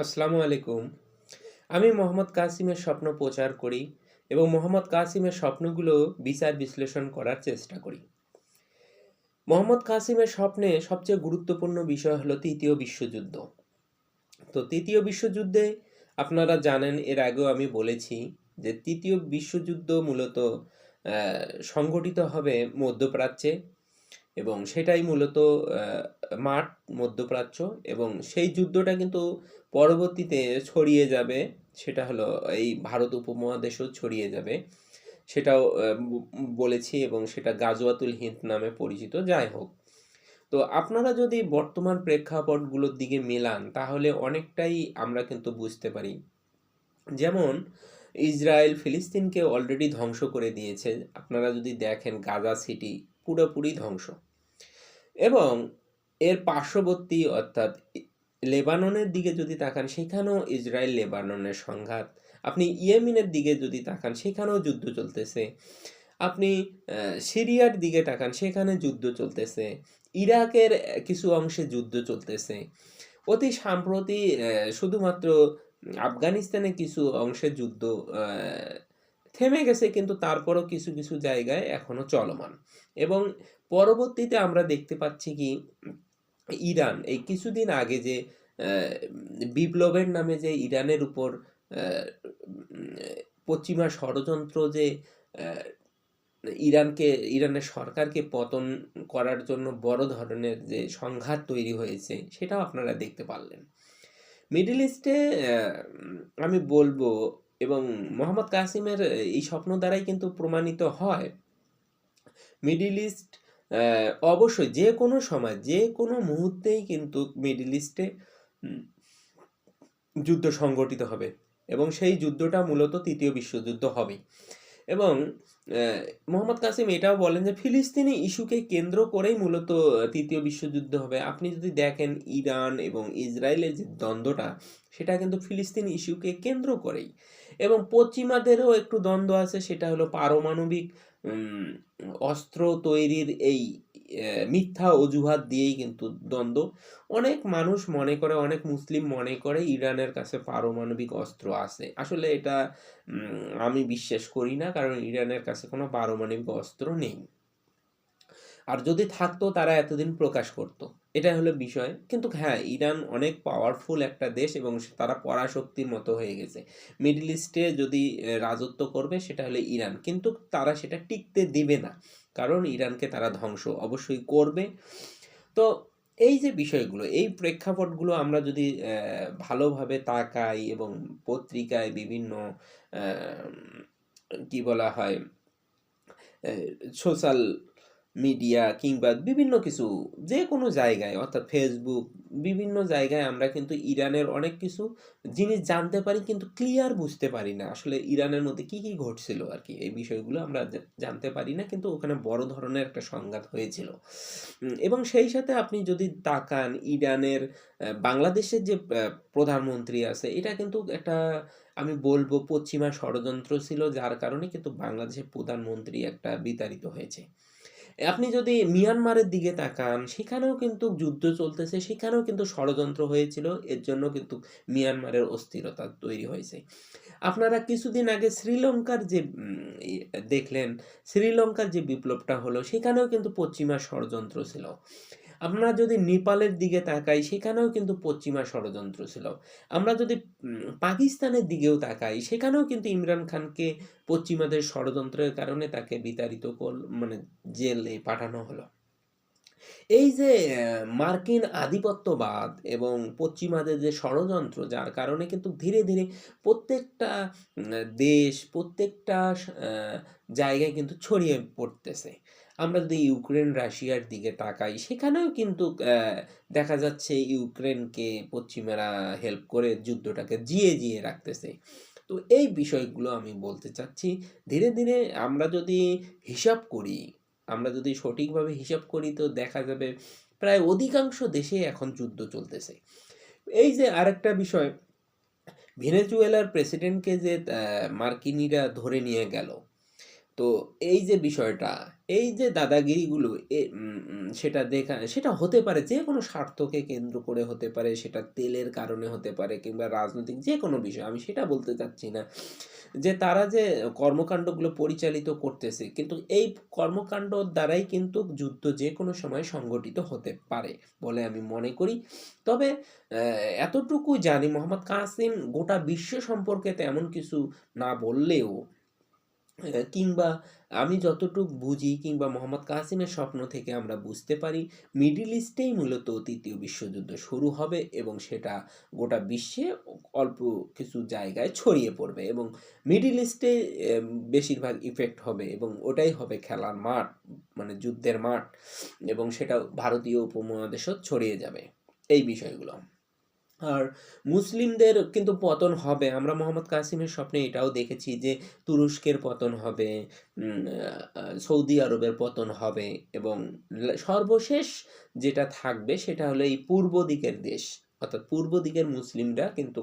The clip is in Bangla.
আসসালামু আলাইকুম। আমি মোহাম্মদ কাসিমের স্বপ্ন প্রচার করি এবং মোহাম্মদ কাসিমের স্বপ্নগুলো বিচার বিশ্লেষণ করার চেষ্টা করি। মোহাম্মদ কাসিমের স্বপ্নে সবচেয়ে গুরুত্বপূর্ণ বিষয় হলো তৃতীয় বিশ্বযুদ্ধ। তো তৃতীয় বিশ্বযুদ্ধে আপনারা জানেন, এর আগেও আমি বলেছি যে তৃতীয় বিশ্বযুদ্ধ মূলত সংঘটিত হবে মধ্যপ্রাচ্যে এবং সেটাই মূলত মাঠ মধ্যপ্রাচ্য, এবং সেই যুদ্ধটা কিন্তু পরবর্তীতে ছড়িয়ে যাবে। সেটা হলো এই ভারত উপমহাদেশেও ছড়িয়ে যাবে। সেটাও বলেছি, এবং সেটা গাজওয়াতুল হিন্দ নামে পরিচিত। যাই হোক, তো আপনারা যদি বর্তমান প্রেক্ষাপটগুলোর দিকে মেলান তাহলে অনেকটাই আমরা কিন্তু বুঝতে পারি। যেমন ইসরায়েল ফিলিস্তিনকে অলরেডি ধ্বংস করে দিয়েছে। আপনারা যদি দেখেন গাজা সিটি পুরোপুরি ধ্বংস, এবং এর পার্শ্ববর্তী অর্থাৎ লেবাননের দিকে যদি তাকান সেখানেও ইসরায়েল লেবাননের সংঘাত। আপনি ইয়েমেনের দিকে যদি তাকান সেখানেও যুদ্ধ চলতেছে। আপনি সিরিয়ার দিকে তাকান সেখানে যুদ্ধ চলতেছে। ইরাকের কিছু অংশে যুদ্ধ চলতেছে। অতি সাম্প্রতি শুধুমাত্র আফগানিস্তানে কিছু অংশে যুদ্ধ থেমে গেছে, কিন্তু তারপরও কিছু কিছু জায়গায় এখনো চলমান। এবং পরবর্তীতে আমরা দেখতে পাচ্ছি কি, ইরান এই কিছুদিন আগে যে আহ, বিপ্লবের নামে যে ইরানের উপর আহ, উম, পশ্চিমা ষড়যন্ত্র যে আহ, ইরানের সরকারকে পতন করার জন্য বড় ধরনের যে সংঘাত তৈরি হয়েছে সেটাও আপনারা দেখতে পারলেন মিডল ইস্টে। আমি বলবো, এবং মোহাম্মদ কাসিমের এই স্বপ্ন দ্বারাই কিন্তু প্রমাণিত হয়, মিডল ইস্ট অবশ্যই যে কোনো সময় যে কোনো মুহূর্তেই কিন্তু মিডল ইস্টে যুদ্ধ সংগঠিত হবে, এবং সেই যুদ্ধটা মূলত তৃতীয় বিশ্বযুদ্ধ হবে। এবং মোহাম্মদ কাসিম এটাও বলেন যে ফিলিস্তিনি ইস্যুকে কেন্দ্র করেই মূলত তৃতীয় বিশ্বযুদ্ধ হবে। আপনি যদি দেখেন ইরান এবং ইসরায়েলের যে দ্বন্দ্বটা, সেটা কিন্তু ফিলিস্তিনি ইস্যুকে কেন্দ্র করেই। এবং পশ্চিমাদেরও একটু দ্বন্দ্ব আছে, সেটা হলো পারমাণবিক উম, অস্ত্র তৈরির এই মিথ্যা অজুহাত দিয়েই কিন্তু দ্বন্দ্ব। অনেক মানুষ মনে করে, অনেক মুসলিম মনে করে ইরানের কাছে পারমাণবিক অস্ত্র আছে। আসলে এটা আমি বিশ্বাস করি না, কারণ ইরানের কাছে কোনো পারমাণবিক অস্ত্র নেই। আর যদি থাকতো তারা এতদিন প্রকাশ করত। এটা হলো বিষয়। কিন্তু হ্যাঁ, ইরান অনেক পাওয়ারফুল একটা দেশ, এবং তারা পরাশক্তির মতো হয়ে গেছে। মিডল ইস্টে যদি রাজত্ব করবে সেটা হলো ইরান, কিন্তু তারা সেটা টিকতে দিবে না, কারণ ইরানকে তারা ধ্বংস অবশ্যই করবে। তো এই যে বিষয়গুলো, এই প্রেক্ষাপটগুলো আমরা যদি ভালোভাবে তাকাই এবং পত্রিকায় বিভিন্ন কি বলা হয়, সোশ্যাল মিডিয়া কিংবা বিভিন্ন কিছু যে কোনো জায়গায় অর্থাৎ ফেসবুক, বিভিন্ন জায়গায় আমরা কিন্তু ইরানের অনেক কিছু জিনিস জানতে পারি, কিন্তু ক্লিয়ার বুঝতে পারি না আসলে ইরানের মধ্যে কি কি ঘটছিল আর কি। এই বিষয়গুলো আমরা জানতে পারি না, কিন্তু ওখানে বড় ধরনের একটা সংঘাত হয়েছিল। এবং সেই সাথে আপনি যদি তাকান ইরানের বাংলাদেশের যে প্রধানমন্ত্রী আছে, এটা কিন্তু একটা, আমি বলবো পশ্চিমা ষড়যন্ত্র ছিল, যার কারণে কিন্তু বাংলাদেশের প্রধানমন্ত্রী একটা বিতাড়িত হয়েছে। আপনি যদি মিয়ানমারের দিকে তাকান সেখানেও কিন্তু যুদ্ধ চলতেছে, সেখানেও কিন্তু ষড়যন্ত্র হয়েছিল, এর জন্য কিন্তু মিয়ানমারের অস্থিরতা তৈরি হয়েছে। আপনারা কিছুদিন আগে শ্রীলঙ্কার যে দেখলেন, শ্রীলঙ্কার যে বিপ্লবটা হলো সেখানেও কিন্তু পশ্চিমা ষড়যন্ত্র ছিল। আমরা যদি নেপালের দিকে তাকাই সেখানেও কিন্তু পশ্চিমা ষড়যন্ত্র ছিল। আমরা যদি পাকিস্তানের দিকেও তাকাই সেখানেও কিন্তু ইমরান খানকে পশ্চিমাদের ষড়যন্ত্রের কারণে তাকে বিতাড়িত মানে জেলে পাঠানো হলো। এই যে মার্কিন আধিপত্যবাদ এবং পশ্চিমাদের যে ষড়যন্ত্র, যার কারণে কিন্তু ধীরে ধীরে প্রত্যেকটা দেশ, প্রত্যেকটা জায়গায় কিন্তু ছড়িয়ে পড়তেছে। আমরা যদি ইউক্রেন রাশিয়ার দিকে তাকাই সেখানেও কিন্তু দেখা যাচ্ছে ইউক্রেনকে পশ্চিমারা হেল্প করে যুদ্ধটাকে জিয়ে জিয়ে রাখতেছে। তো এই বিষয়গুলো আমি বলতে চাচ্ছি, ধীরে ধীরে আমরা যদি হিসাব করি, আমরা যদি সঠিকভাবে হিসাব করি তো দেখা যাবে প্রায় অধিকাংশ দেশে এখন যুদ্ধ চলতেছে। এই যে আরেকটা বিষয়, ভেনেজুয়েলার প্রেসিডেন্টকে যে মার্কিনিরা ধরে নিয়ে গেল, তো এই যে বিষয়টা, এই যে দাদাগিরিগুলো সেটা হতে পারে যেকোনো স্বার্থকে কেন্দ্র করে হতে পারে, সেটা তেলের কারণে হতে পারে কিংবা রাজনৈতিক যেকোনো বিষয়। আমি সেটা বলতে চাচ্ছি না। যে তারা যে কর্মকাণ্ডগুলো পরিচালিত করতেছে, কিন্তু এই কর্মকাণ্ডর দ্বারাই কিন্তু যুদ্ধ যেকোনো সময় সংঘটিত হতে পারে বলে আমি মনে করি। তবে এতটুকুই জানি মোহাম্মদ কাসেম গোটা বিশ্ব সম্পর্কে তেমন কিছু না বললেও কিংবা আমি যতটুক বুঝি কিংবা মোহাম্মদ কাসেমের স্বপ্ন থেকে আমরা বুঝতে পারি মিডল ইস্টেই মূলত তৃতীয় বিশ্বযুদ্ধ শুরু হবে এবং সেটা গোটা বিশ্বে অল্প কিছু জায়গায় ছড়িয়ে পড়বে এবং মিডল ইস্টে বেশিরভাগ ইফেক্ট হবে এবং ওটাই হবে খেলার মাঠ, মানে যুদ্ধের মাঠ, এবং সেটা ভারতীয় উপমহাদেশও ছড়িয়ে যাবে এই বিষয়গুলো। আর মুসলিমদের কিন্তু পতন হবে। আমরা মোহাম্মদ কাসেমের স্বপ্নে এটাও দেখেছি যে তুরস্কের পতন হবে, সৌদি আরবের পতন হবে এবং সর্বশেষ যেটা থাকবে সেটা হলো এই পূর্ব দিকের দেশ, অর্থাৎ পূর্ব দিকের মুসলিমরা কিন্তু